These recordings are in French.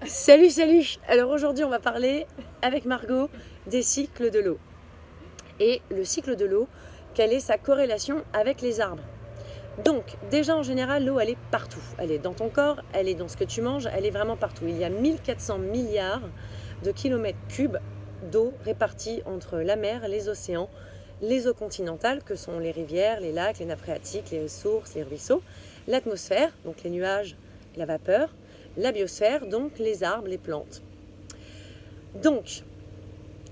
Salut, salut! Alors aujourd'hui, on va parler avec Margot des cycles de l'eau. Et le cycle de l'eau, quelle est sa corrélation avec les arbres? Donc, déjà en général, l'eau, elle est partout. Elle est dans ton corps, elle est dans ce que tu manges, elle est vraiment partout. Il y a 1400 milliards de kilomètres cubes d'eau répartis entre la mer, les océans, les eaux continentales, que sont les rivières, les lacs, les nappes phréatiques, les sources, les ruisseaux, l'atmosphère, donc les nuages, la vapeur, la biosphère, donc les arbres, les plantes. Donc,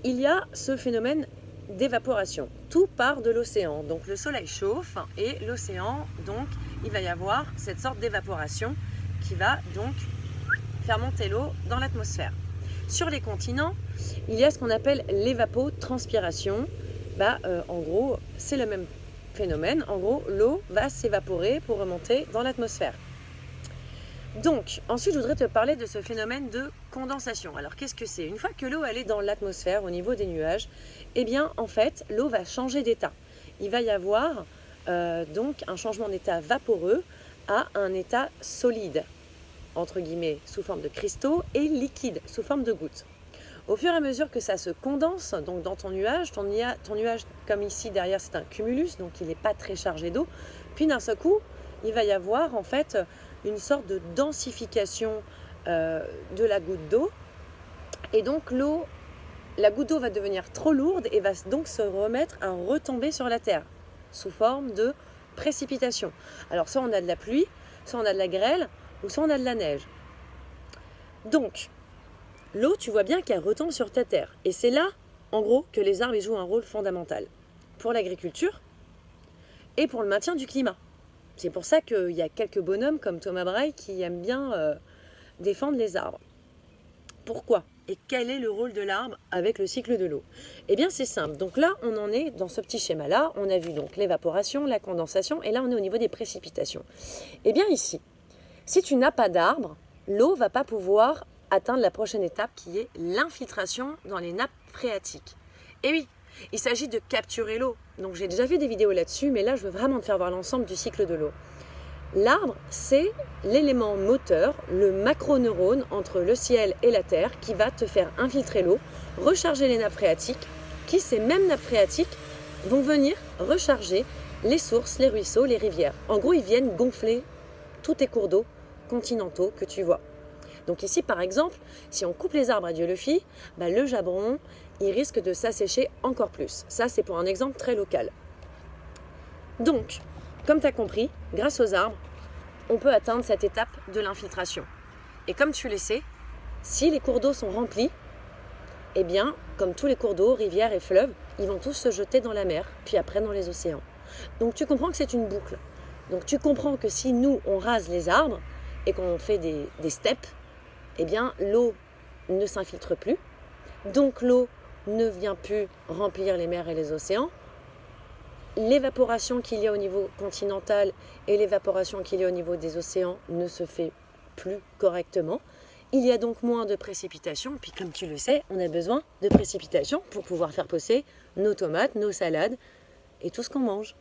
il y a ce phénomène d'évaporation. Tout part de l'océan. Donc le soleil chauffe et l'océan, donc il va y avoir cette sorte d'évaporation qui va donc faire monter l'eau dans l'atmosphère. Sur les continents, il y a ce qu'on appelle l'évapotranspiration. En gros, c'est le même phénomène. En gros, l'eau va s'évaporer pour remonter dans l'atmosphère. Donc, ensuite, je voudrais te parler de ce phénomène de condensation. Alors, qu'est-ce que c'est? Une fois que l'eau elle est dans l'atmosphère, au niveau des nuages, eh bien, en fait, l'eau va changer d'état. Il va y avoir donc un changement d'état vaporeux à un état solide, entre guillemets, sous forme de cristaux, et liquide, sous forme de gouttes. Au fur et à mesure que ça se condense, donc dans ton nuage, comme ici derrière, c'est un cumulus, donc il n'est pas très chargé d'eau. Puis d'un seul coup, il va y avoir en fait une sorte de densification de la goutte d'eau. Et donc la goutte d'eau va devenir trop lourde et va donc se remettre à retomber sur la terre sous forme de précipitation. Alors soit on a de la pluie, soit on a de la grêle, ou soit on a de la neige. Donc, l'eau, tu vois bien qu'elle retombe sur ta terre. Et c'est là, en gros, que les arbres jouent un rôle fondamental pour l'agriculture et pour le maintien du climat. C'est pour ça qu'il y a quelques bonhommes comme Thomas Braille qui aiment bien défendre les arbres. Pourquoi? Et quel est le rôle de l'arbre avec le cycle de l'eau? Eh bien, c'est simple. Donc là, on en est dans ce petit schéma-là. On a vu donc l'évaporation, la condensation, et là, on est au niveau des précipitations. Eh bien, ici, si tu n'as pas d'arbre, l'eau ne va pas pouvoir atteindre la prochaine étape qui est l'infiltration dans les nappes phréatiques. Et oui, il s'agit de capturer l'eau. Donc j'ai déjà fait des vidéos là-dessus, mais là je veux vraiment te faire voir l'ensemble du cycle de l'eau. L'arbre, c'est l'élément moteur, le macroneurone entre le ciel et la terre qui va te faire infiltrer l'eau, recharger les nappes phréatiques, qui ces mêmes nappes phréatiques vont venir recharger les sources, les ruisseaux, les rivières. En gros, ils viennent gonfler tous tes cours d'eau continentaux que tu vois. Donc ici, par exemple, si on coupe les arbres à Dieu le fit, le jabron, il risque de s'assécher encore plus. Ça, c'est pour un exemple très local. Donc, comme tu as compris, grâce aux arbres, on peut atteindre cette étape de l'infiltration. Et comme tu le sais, si les cours d'eau sont remplis, eh bien, comme tous les cours d'eau, rivières et fleuves, ils vont tous se jeter dans la mer, puis après dans les océans. Donc tu comprends que c'est une boucle. Donc tu comprends que si nous, on rase les arbres et qu'on fait des steppes, eh bien, l'eau ne s'infiltre plus. Donc l'eau ne vient plus remplir les mers et les océans. L'évaporation qu'il y a au niveau continental et l'évaporation qu'il y a au niveau des océans ne se fait plus correctement. Il y a donc moins de précipitations. Puis comme tu le sais, on a besoin de précipitations pour pouvoir faire pousser nos tomates, nos salades et tout ce qu'on mange.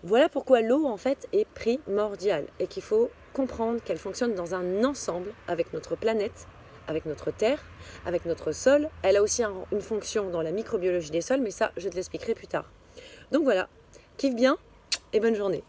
Voilà pourquoi l'eau en fait est primordiale et qu'il faut comprendre qu'elle fonctionne dans un ensemble avec notre planète, avec notre terre, avec notre sol. Elle a aussi une fonction dans la microbiologie des sols, mais ça je te l'expliquerai plus tard. Donc voilà, kiffe bien et bonne journée.